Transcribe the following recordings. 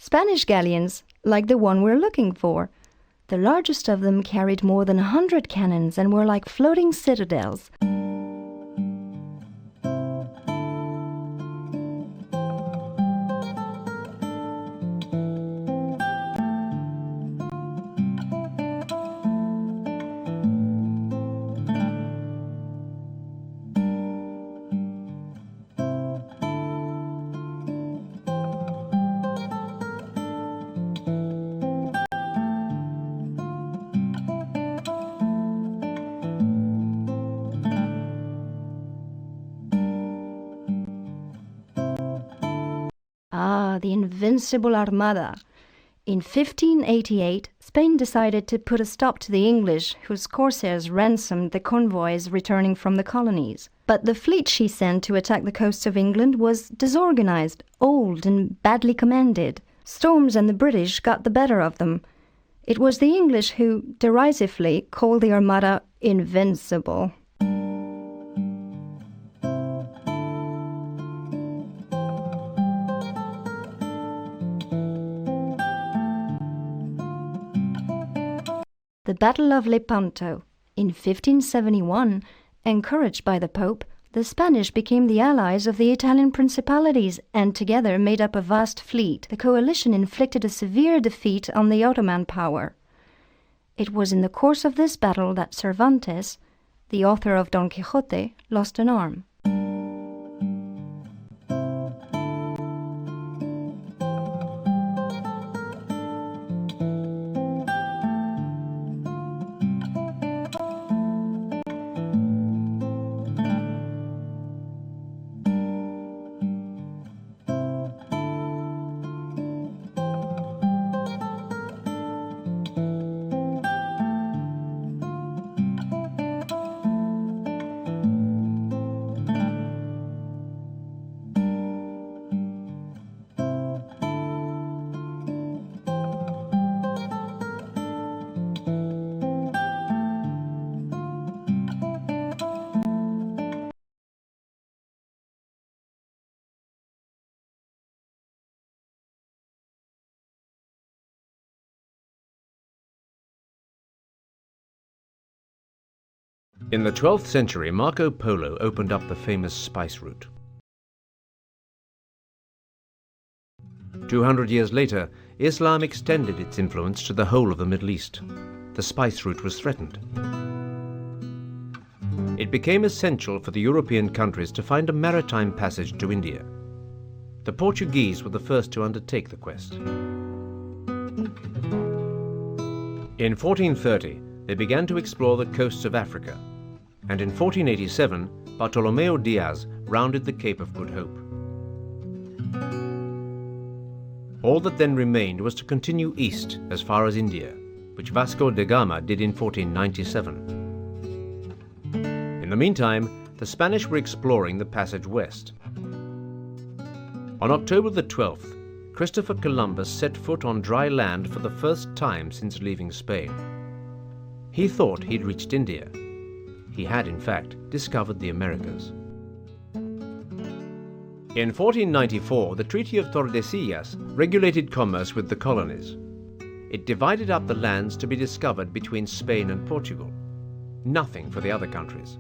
Spanish galleons, like the one we're looking for. The largest of them carried more than 100 cannons and were like floating citadels. Ah, the invincible Armada. In 1588, Spain decided to put a stop to the English, whose corsairs ransomed the convoys returning from the colonies. But the fleet she sent to attack the coasts of England was disorganized, old, and badly commanded. Storms and the British got the better of them. It was the English who, derisively, called the Armada invincible. The Battle of Lepanto. In 1571, encouraged by the Pope, the Spanish became the allies of the Italian principalities and together made up a vast fleet. The coalition inflicted a severe defeat on the Ottoman power. It was in the course of this battle that Cervantes, the author of Don Quixote, lost an arm. In the 12th century, Marco Polo opened up the famous spice route. 200 years later, Islam extended its influence to the whole of the Middle East. The spice route was threatened. It became essential for the European countries to find a maritime passage to India. The Portuguese were the first to undertake the quest. In 1430, they began to explore the coasts of Africa, and in 1487, Bartolomeo Diaz rounded the Cape of Good Hope. All that then remained was to continue east as far as India, which Vasco da Gama did in 1497. In the meantime, the Spanish were exploring the passage west. On October the 12th, Christopher Columbus set foot on dry land for the first time since leaving Spain. He thought he'd reached India. He had, in fact, discovered the Americas. In 1494, the Treaty of Tordesillas regulated commerce with the colonies. It divided up the lands to be discovered between Spain and Portugal. Nothing for the other countries.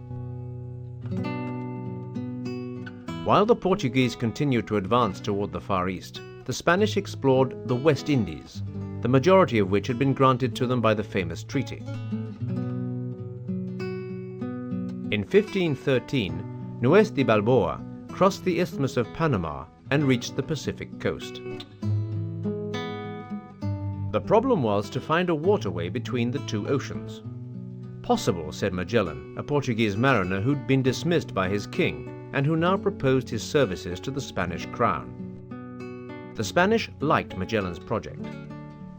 While the Portuguese continued to advance toward the Far East, the Spanish explored the West Indies, the majority of which had been granted to them by the famous treaty. In 1513, Nuez de Balboa crossed the Isthmus of Panama and reached the Pacific coast. The problem was to find a waterway between the two oceans. Possible, said Magellan, a Portuguese mariner who'd been dismissed by his king and who now proposed his services to the Spanish crown. The Spanish liked Magellan's project.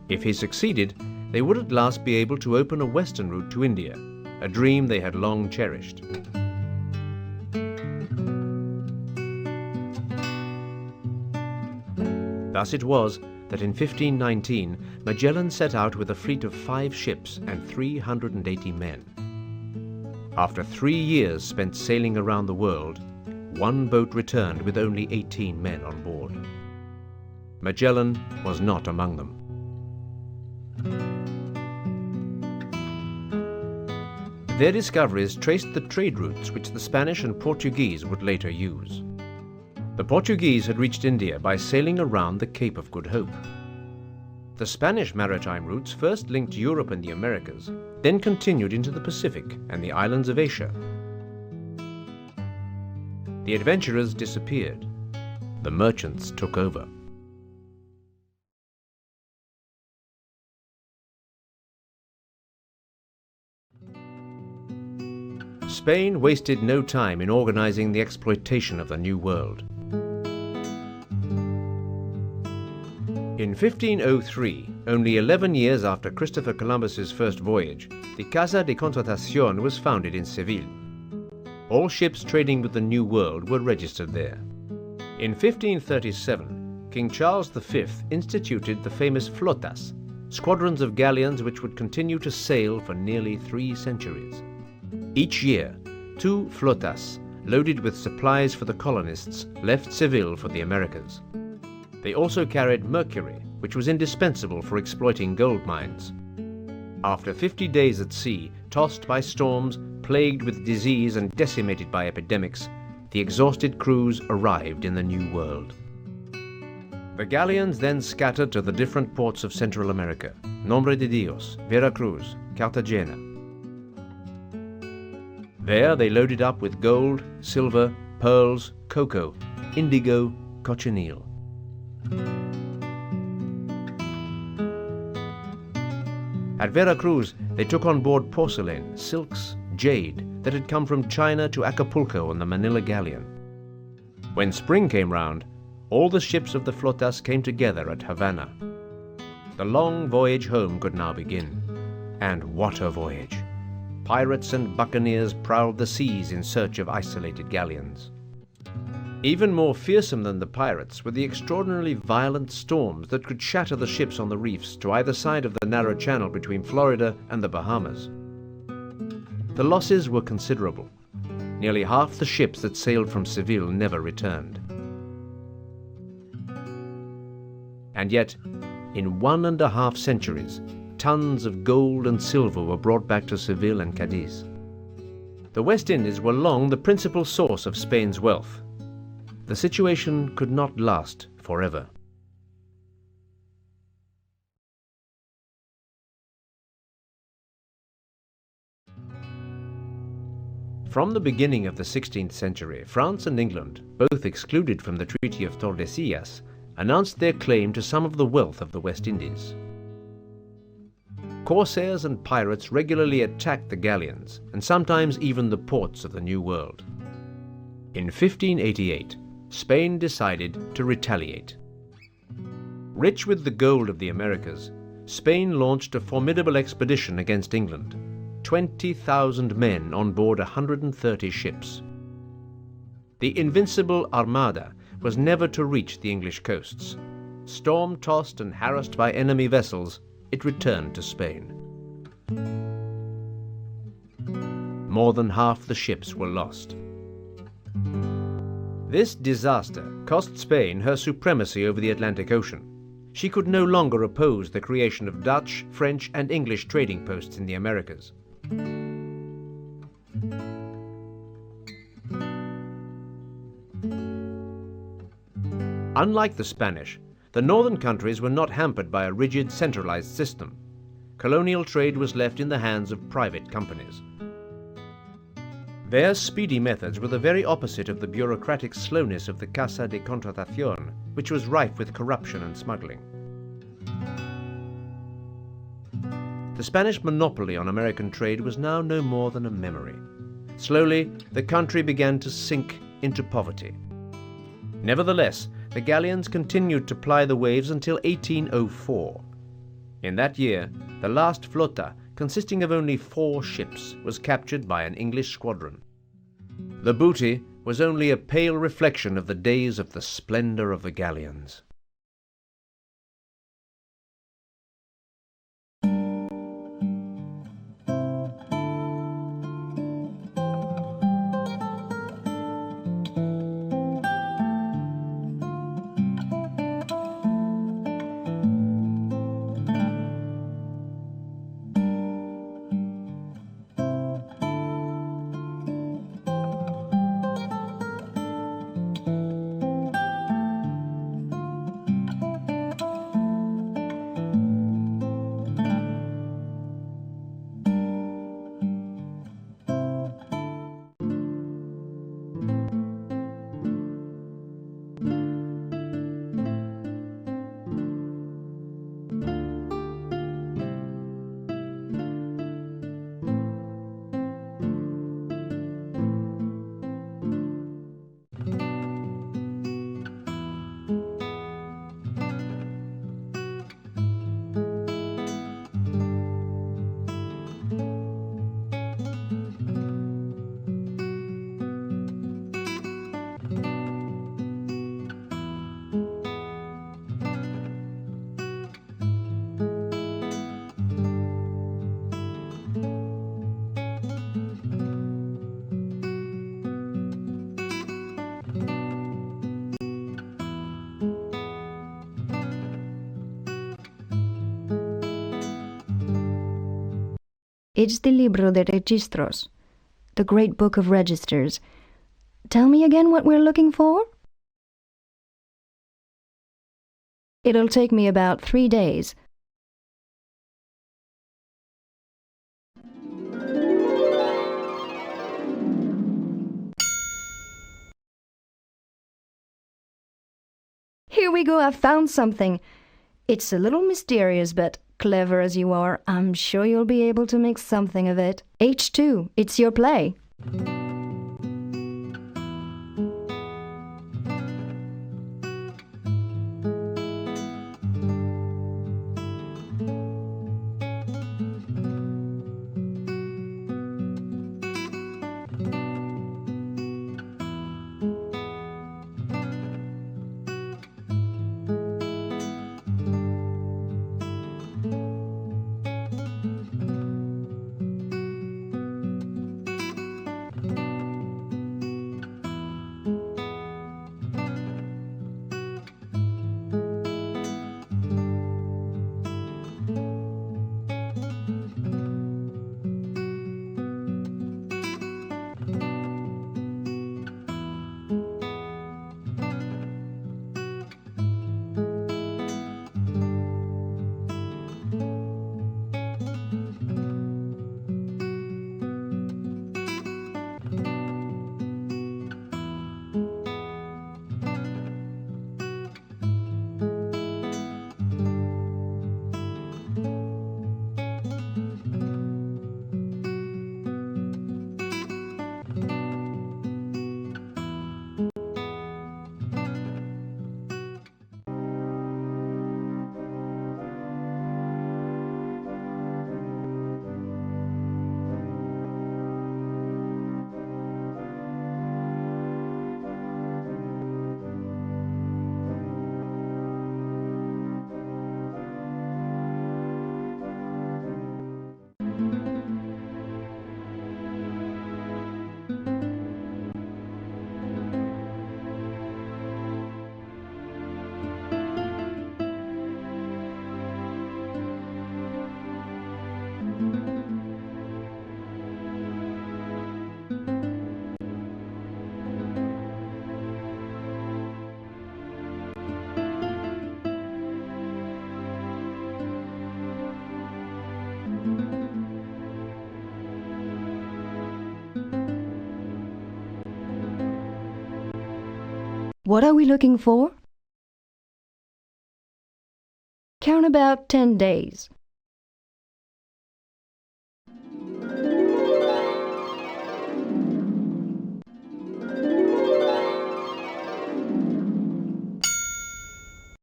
If he succeeded, they would at last be able to open a western route to India, a dream they had long cherished. Thus it was that in 1519, Magellan set out with a fleet of 5 ships and 380 men. After 3 years spent sailing around the world, one boat returned with only 18 men on board. Magellan was not among them. Their discoveries traced the trade routes which the Spanish and Portuguese would later use. The Portuguese had reached India by sailing around the Cape of Good Hope. The Spanish maritime routes first linked Europe and the Americas, then continued into the Pacific and the islands of Asia. The adventurers disappeared. The merchants took over. Spain wasted no time in organizing the exploitation of the New World. In 1503, only 11 years after Christopher Columbus's first voyage, the Casa de Contratación was founded in Seville. All ships trading with the New World were registered there. In 1537, King Charles V instituted the famous flotas, squadrons of galleons which would continue to sail for nearly 3 centuries. Each year, 2 flotas, loaded with supplies for the colonists, left Seville for the Americas. They also carried mercury, which was indispensable for exploiting gold mines. After 50 days at sea, tossed by storms, plagued with disease and decimated by epidemics, the exhausted crews arrived in the New World. The galleons then scattered to the different ports of Central America: Nombre de Dios, Veracruz, Cartagena. There they loaded up with gold, silver, pearls, cocoa, indigo, cochineal. At Veracruz, they took on board porcelain, silks, jade that had come from China to Acapulco on the Manila galleon. When spring came round, all the ships of the flotas came together at Havana. The long voyage home could now begin. And what a voyage! Pirates and buccaneers prowled the seas in search of isolated galleons. Even more fearsome than the pirates were the extraordinarily violent storms that could shatter the ships on the reefs to either side of the narrow channel between Florida and the Bahamas. The losses were considerable. Nearly half the ships that sailed from Seville never returned. And yet, in 1.5 centuries, tons of gold and silver were brought back to Seville and Cadiz. The West Indies were long the principal source of Spain's wealth. The situation could not last forever. From the beginning of the 16th century, France and England, both excluded from the Treaty of Tordesillas, announced their claim to some of the wealth of the West Indies. Corsairs and pirates regularly attacked the galleons, and sometimes even the ports of the New World. In 1588, Spain decided to retaliate. Rich with the gold of the Americas, Spain launched a formidable expedition against England, 20,000 men on board 130 ships. The invincible Armada was never to reach the English coasts. Storm-tossed and harassed by enemy vessels, it returned to Spain. More than half the ships were lost. This disaster cost Spain her supremacy over the Atlantic Ocean. She could no longer oppose the creation of Dutch, French, and English trading posts in the Americas. Unlike the Spanish, the northern countries were not hampered by a rigid, centralized system. Colonial trade was left in the hands of private companies. Their speedy methods were the very opposite of the bureaucratic slowness of the Casa de Contratación, which was rife with corruption and smuggling. The Spanish monopoly on American trade was now no more than a memory. Slowly, the country began to sink into poverty. Nevertheless, the galleons continued to ply the waves until 1804. In that year, the last flota, consisting of only 4 ships, was captured by an English squadron. The booty was only a pale reflection of the days of the splendor of the galleons. It's the Libro de Registros, the Great Book of Registers. Tell me again what we're looking for? It'll take me about 3 days. Here we go, I've found something. It's a little mysterious, but clever as you are, I'm sure you'll be able to make something of it. H2, it's your play. What are we looking for? Count about 10 days.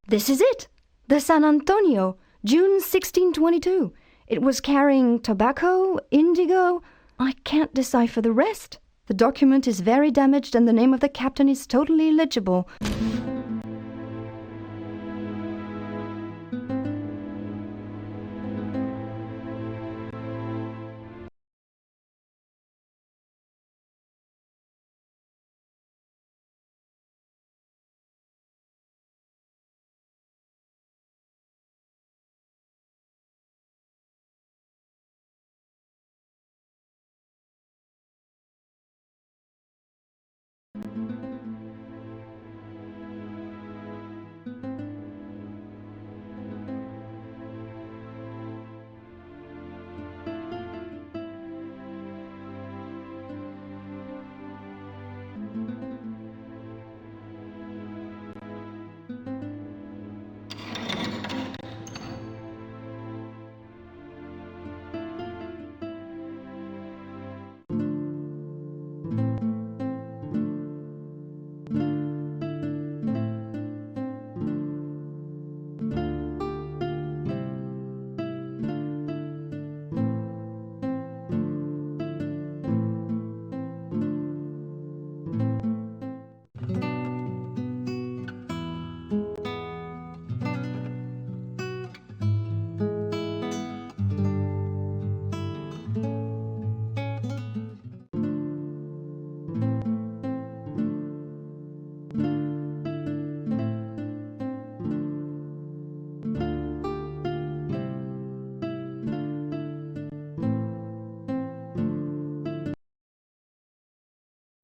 This is it! The San Antonio, June 1622. It was carrying tobacco, indigo. I can't decipher the rest. The document is very damaged and the name of the captain is totally illegible.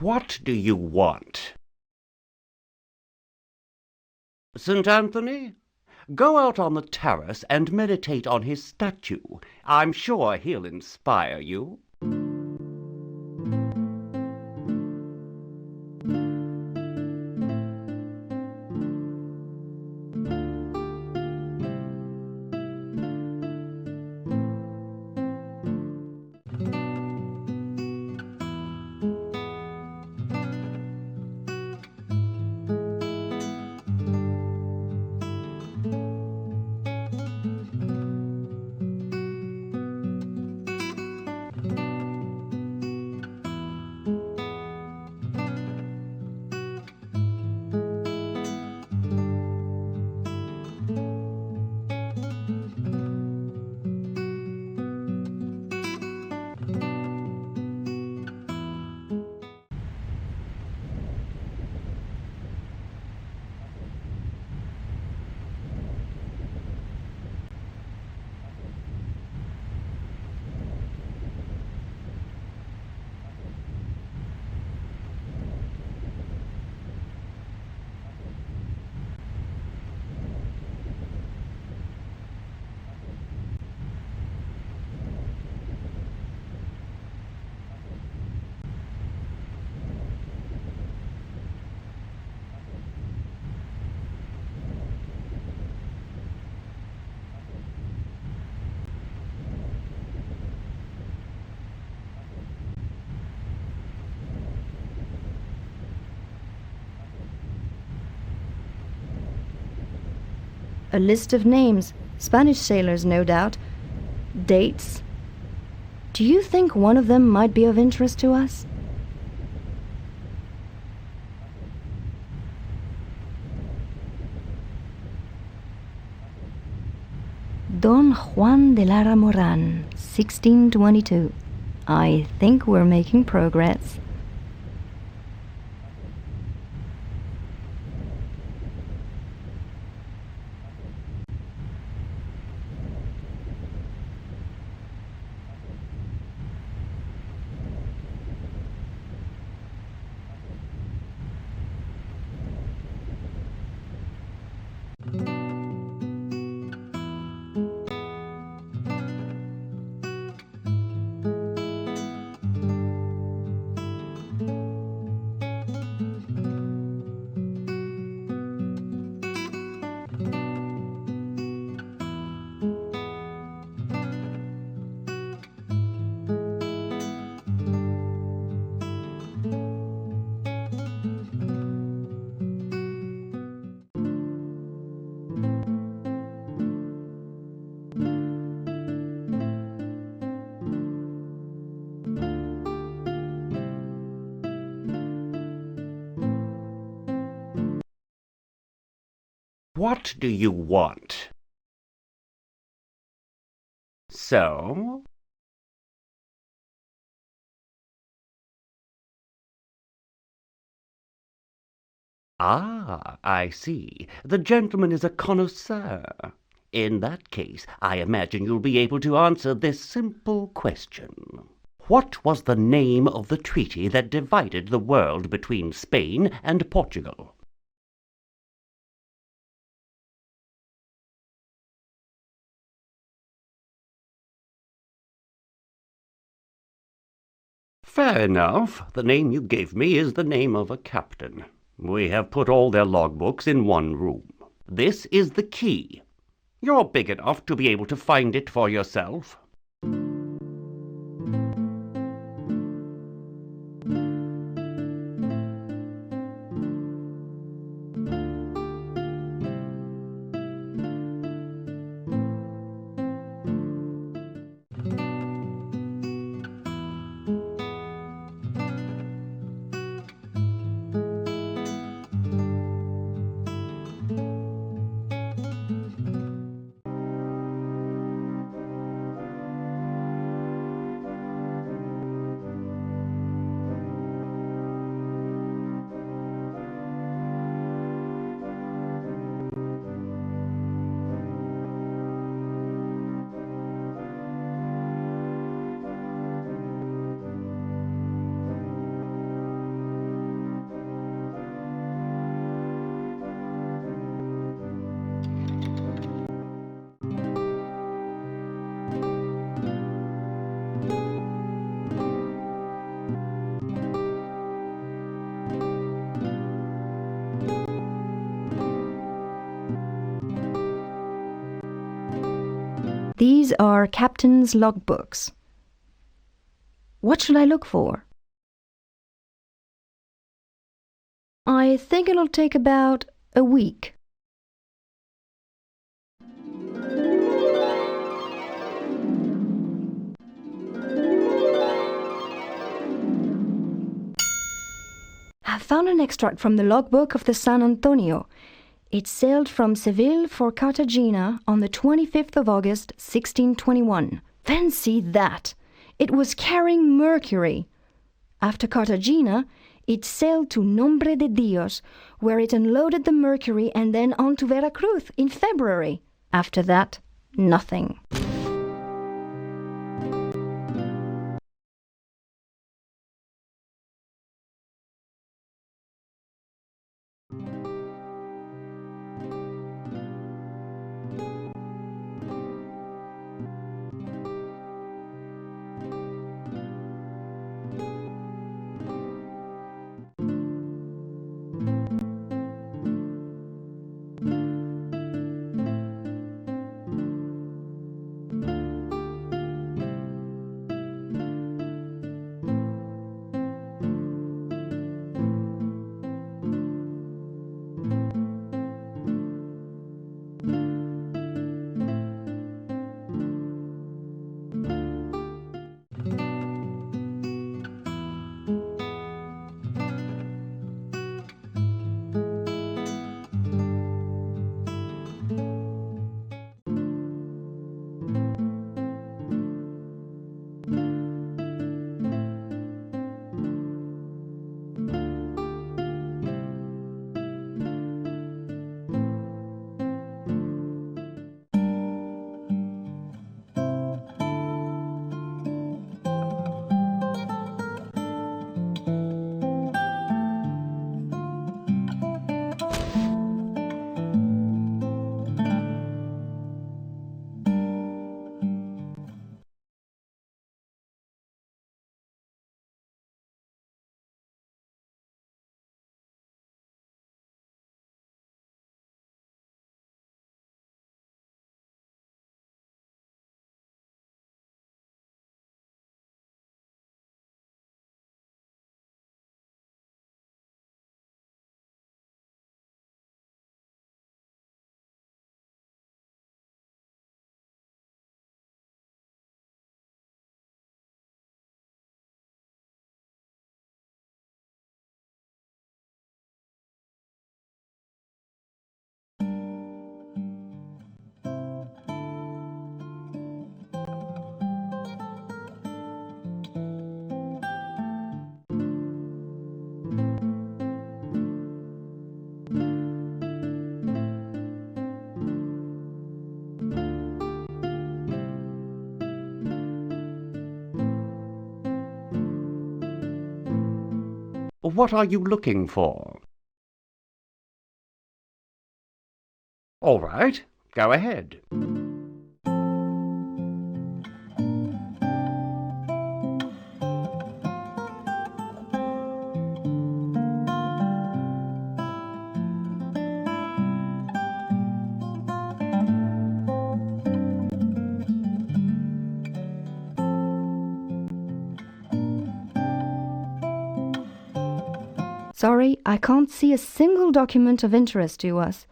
What do you want? St. Anthony, go out on the terrace and meditate on his statue. I'm sure he'll inspire you. A list of names, Spanish sailors, no doubt. Dates. Do you think one of them might be of interest to us? Don Juan de Lara Moran, 1622. I think we're making progress. What do you want? So? Ah, I see. The gentleman is a connoisseur. In that case, I imagine you'll be able to answer this simple question. What was the name of the treaty that divided the world between Spain and Portugal? Fair enough. The name you gave me is the name of a captain. We have put all their logbooks in one room. This is the key. You're big enough to be able to find it for yourself. These are captain's logbooks. What should I look for? I think it'll take about a week. I found an extract from the logbook of the San Antonio. It sailed from Seville for Cartagena on the 25th of August, 1621. Fancy that! It was carrying mercury. After Cartagena, it sailed to Nombre de Dios, where it unloaded the mercury and then on to Veracruz in February. After that, nothing. What are you looking for? All right, go ahead. Sorry, I can't see a single document of interest to us.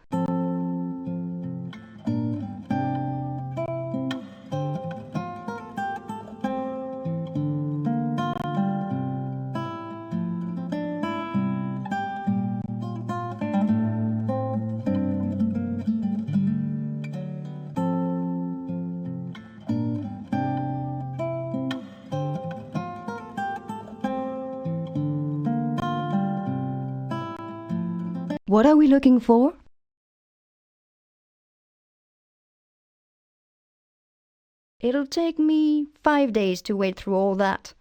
What are we looking for? It'll take me 5 days to wade through all that.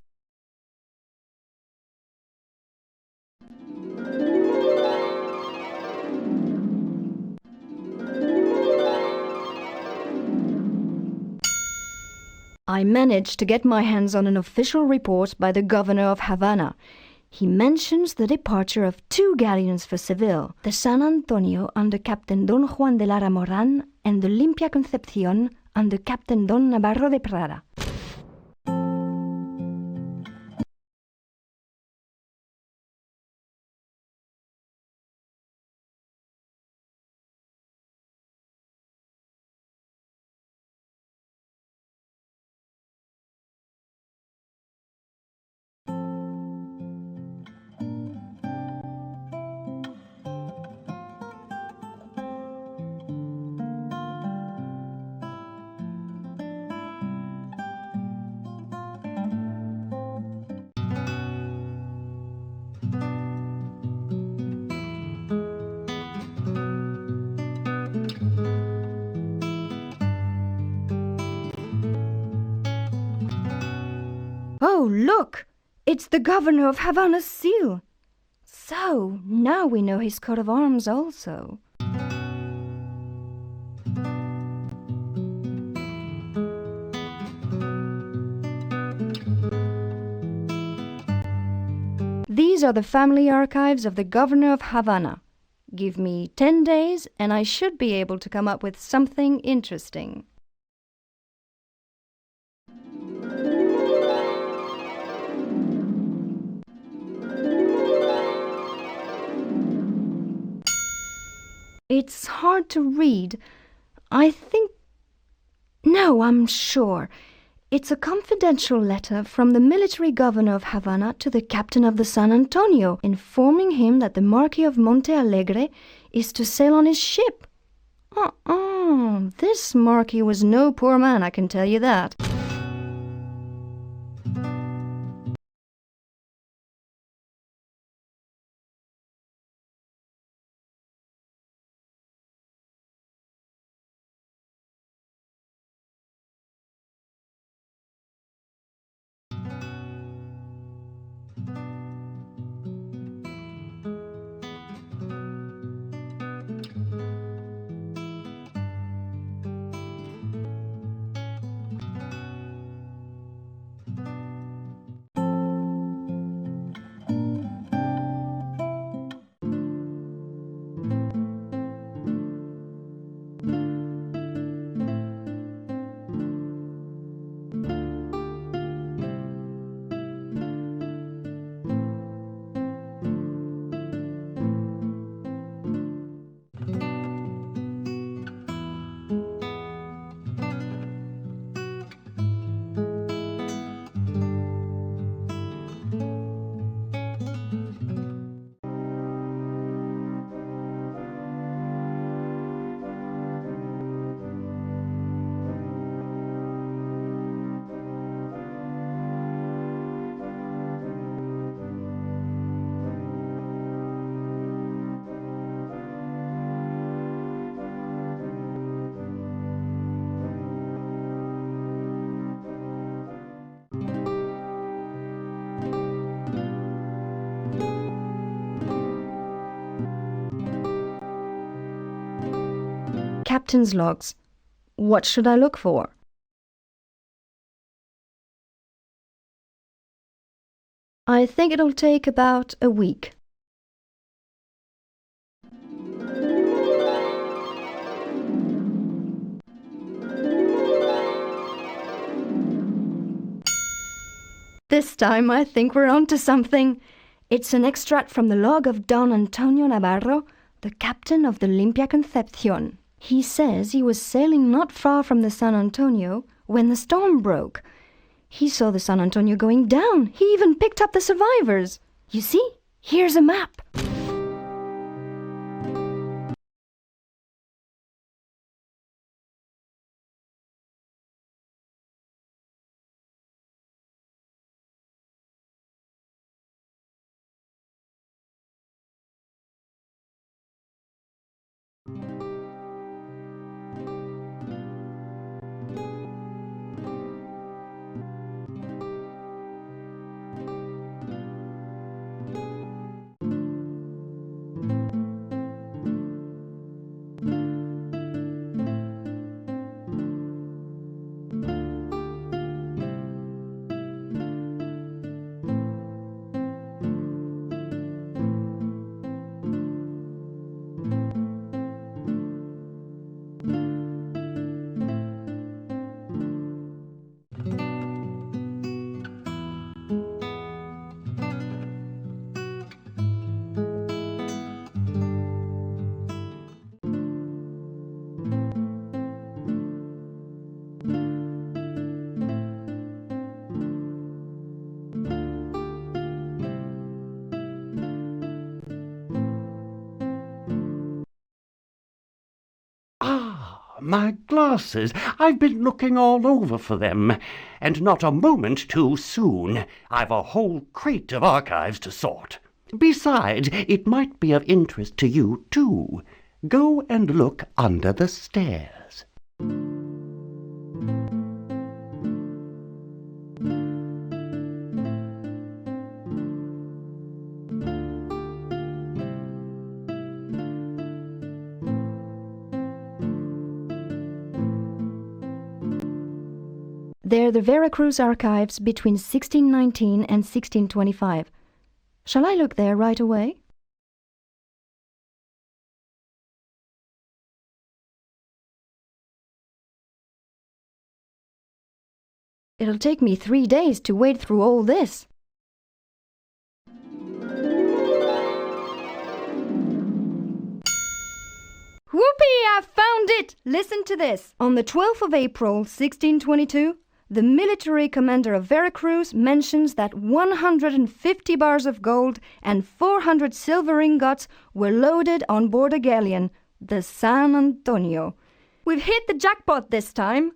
I managed to get my hands on an official report by the governor of Havana. He mentions the departure of 2 galleons for Seville, the San Antonio under Captain Don Juan de Lara Moran and the Limpia Concepcion under Captain Don Navarro de Prada. Oh, look! It's the governor of Havana's seal. So, now we know his coat of arms also. These are the family archives of the governor of Havana. Give me 10 days and I should be able to come up with something interesting. It's hard to read. No, I'm sure. It's a confidential letter from the military governor of Havana to the captain of the San Antonio, informing him that the Marquis of Monte Alegre is to sail on his ship. This Marquis was no poor man, I can tell you that. Captain's logs. What should I look for? I think it'll take about a week. This time I think we're onto something. It's an extract from the log of Don Antonio Navarro, the captain of the Olympia Concepcion. He says he was sailing not far from the San Antonio when the storm broke. He saw the San Antonio going down. He even picked up the survivors. You see, here's a map. My glasses! I've been looking all over for them, and not a moment too soon. I've a whole crate of archives to sort. Besides, it might be of interest to you, too. Go and look under the stairs. They're the Veracruz archives between 1619 and 1625. Shall I look there right away? It'll take me 3 days to wade through all this. Whoopee! I found it! Listen to this. On the 12th of April, 1622, the military commander of Veracruz mentions that 150 bars of gold and 400 silver ingots were loaded on board a galleon, the San Antonio. We've hit the jackpot this time.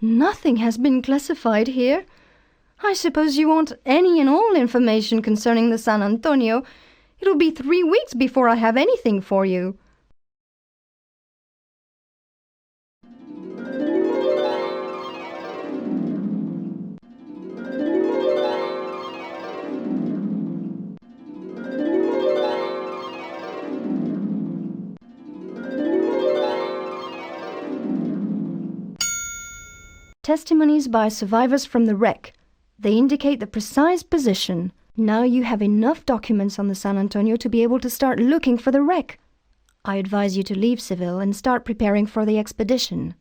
Nothing has been classified here. I suppose you want any and all information concerning the San Antonio. It'll be 3 weeks before I have anything for you. Testimonies by survivors from the wreck. They indicate the precise position, Now you have enough documents on the San Antonio to be able to start looking for the wreck. I advise you to leave Seville and start preparing for the expedition.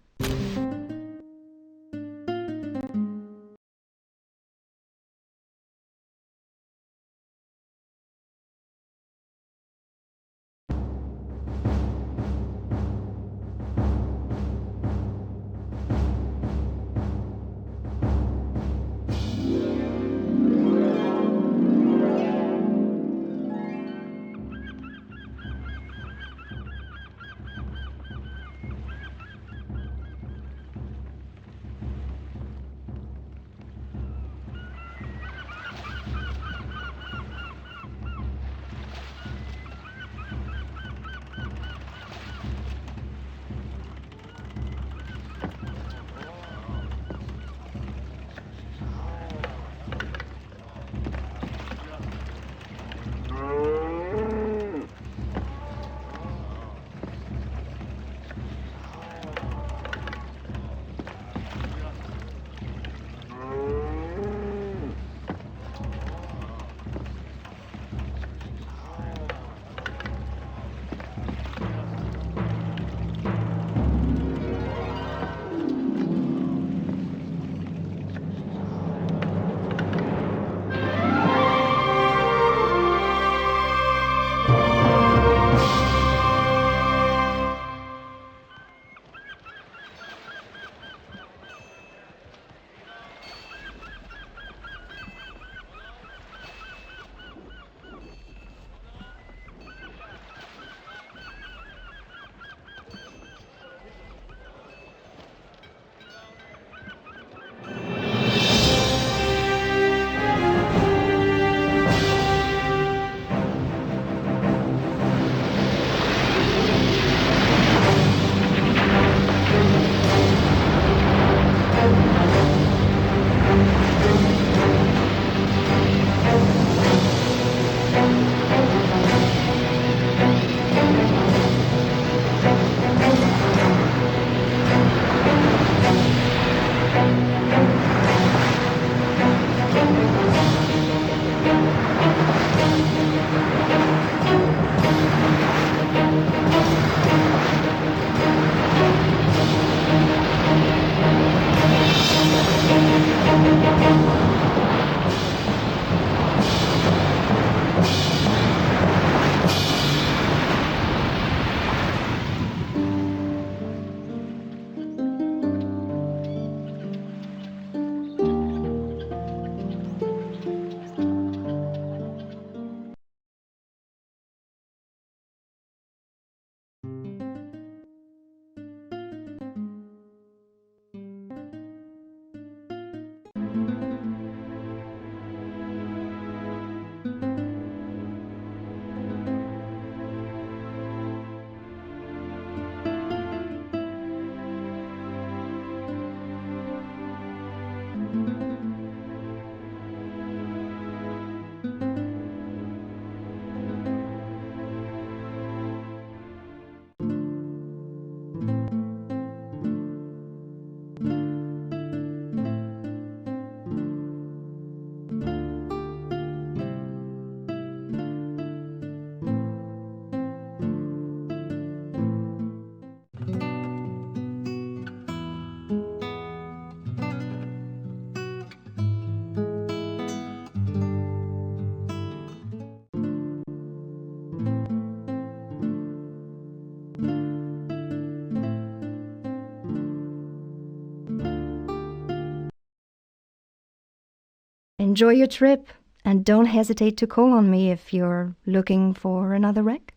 Enjoy your trip, and don't hesitate to call on me if you're looking for another wreck.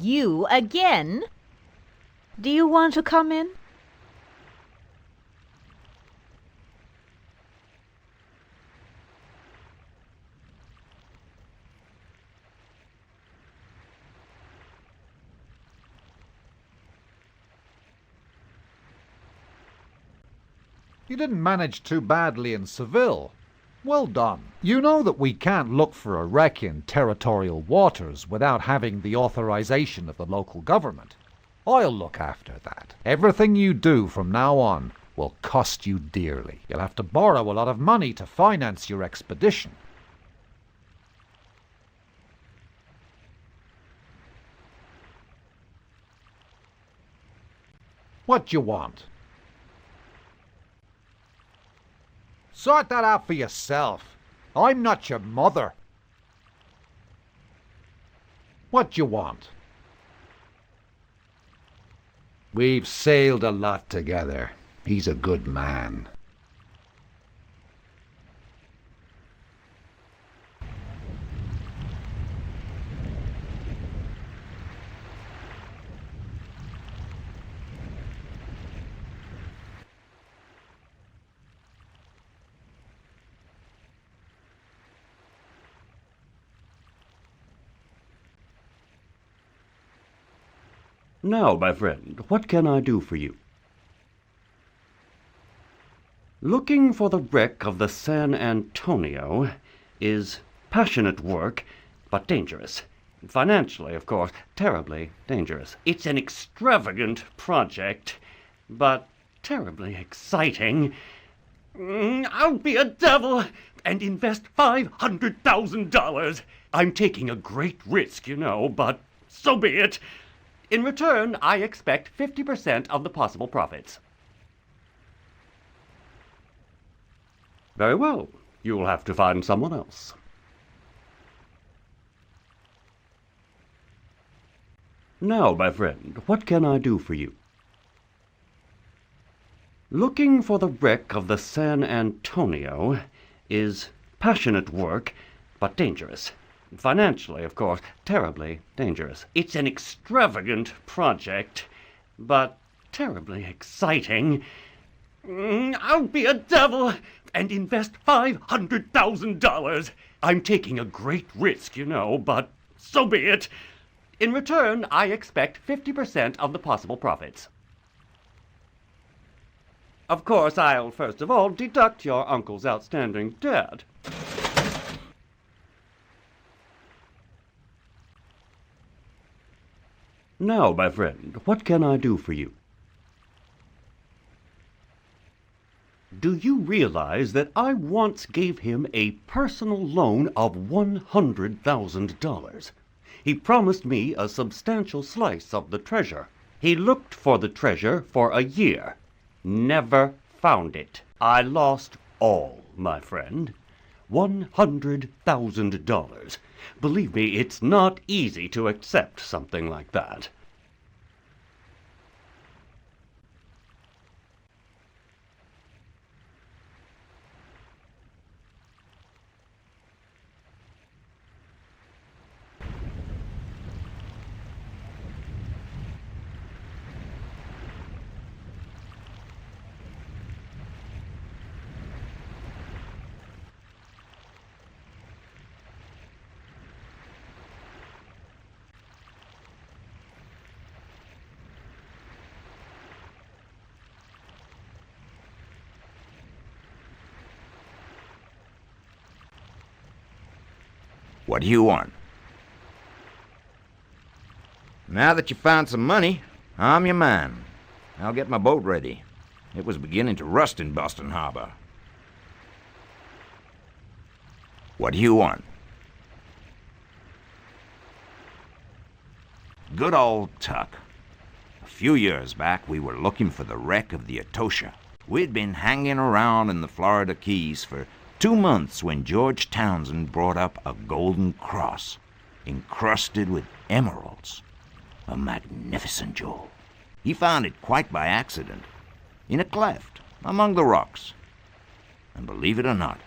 You again? Do you want to come in? You didn't manage too badly in Seville. Well done. You know that we can't look for a wreck in territorial waters without having the authorization of the local government. I'll look after that. Everything you do from now on will cost you dearly. You'll have to borrow a lot of money to finance your expedition. What you want? Sort that out for yourself. I'm not your mother. What you want? We've sailed a lot together. He's a good man. Now, my friend, what can I do for you? Looking for the wreck of the San Antonio is passionate work, but dangerous. Financially, of course, terribly dangerous. It's an extravagant project, but terribly exciting. I'll be a devil and invest $500,000. I'm taking a great risk, you know, but so be it. In return, I expect 50% of the possible profits. Very well. You'll have to find someone else. Now, my friend, what can I do for you? Looking for the wreck of the San Antonio is passionate work, but dangerous. Financially, of course, terribly dangerous. It's an extravagant project, but terribly exciting. I'll be a devil and invest $500,000. I'm taking a great risk, you know, but so be it. In return, I expect 50% of the possible profits. Of course, I'll first of all deduct your uncle's outstanding debt. Now, my friend, what can I do for you? Do you realize that I once gave him a personal loan of $100,000? He promised me a substantial slice of the treasure. He looked for the treasure for a year. Never found it. I lost all, my friend. $100,000. Believe me, it's not easy to accept something like that. What do you want? Now that you found some money, I'm your man. I'll get my boat ready. It was beginning to rust in Boston Harbor. What do you want? Good old Tuck. A few years back, we were looking for the wreck of the Etosha. We'd been hanging around in the Florida Keys for 2 months when George Townsend brought up a golden cross encrusted with emeralds. A magnificent jewel. He found it quite by accident, in a cleft among the rocks. And believe it or not,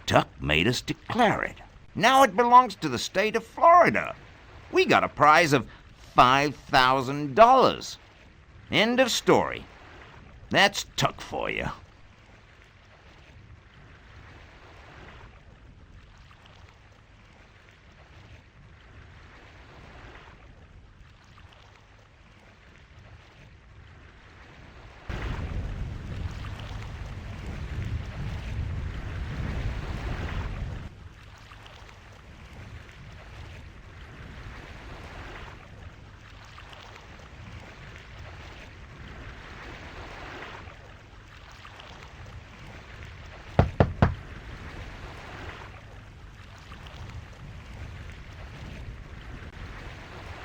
Tuck made us declare it. Now it belongs to the state of Florida. We got a prize of $5,000. End of story. That's Tuck for you.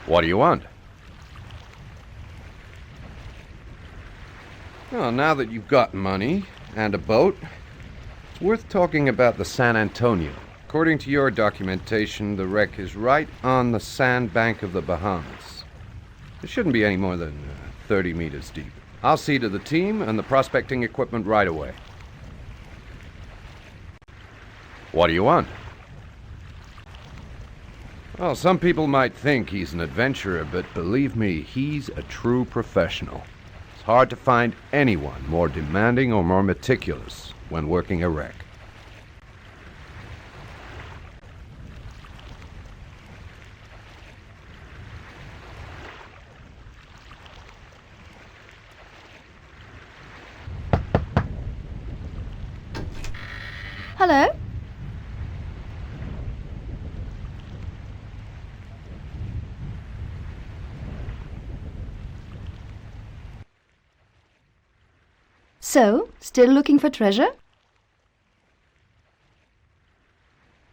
What do you want? Well, now that you've got money and a boat, it's worth talking about the San Antonio. According to your documentation, the wreck is right on the sandbank of the Bahamas. It shouldn't be any more than 30 meters deep. I'll see to the team and the prospecting equipment right away. What do you want? Well, some people might think he's an adventurer, but believe me, he's a true professional. It's hard to find anyone more demanding or more meticulous when working a wreck. Hello? So, still looking for treasure?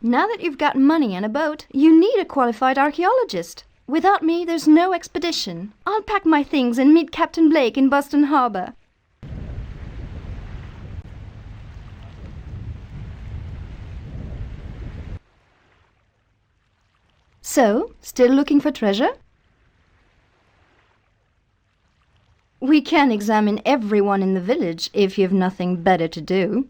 Now that you've got money and a boat, you need a qualified archaeologist. Without me, there's no expedition. I'll pack my things and meet Captain Blake in Boston Harbor. So, still looking for treasure? We can examine everyone in the village if you've nothing better to do.